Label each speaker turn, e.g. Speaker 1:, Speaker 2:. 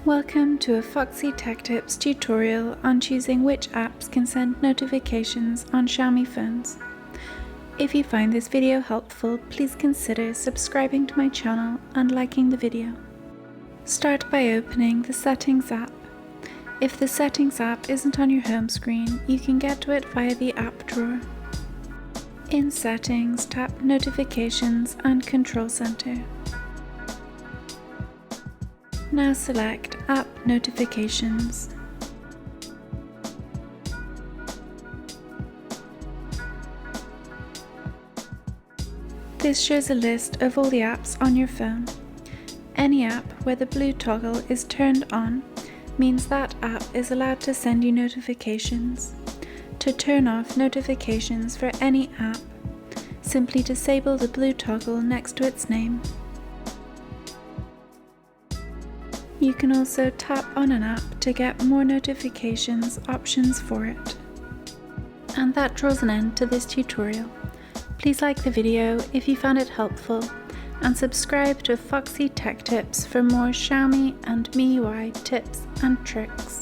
Speaker 1: Welcome to a Foxy Tech Tips tutorial on choosing which apps can send notifications on Xiaomi phones. If you find this video helpful, please consider subscribing to my channel and liking the video. Start by opening the Settings app. If the Settings app isn't on your home screen, you can get to it via the app drawer. In Settings, tap Notifications and Control Center. Now select App Notifications. This shows a list of all the apps on your phone. Any app where the blue toggle is turned on means that app is allowed to send you notifications. To turn off notifications for any app, simply disable the blue toggle next to its name. You can also tap on an app to get more notifications options for it. And that draws an end to this tutorial. Please like the video if you found it helpful, and subscribe to Foxy Tech Tips for more Xiaomi and MIUI tips and tricks.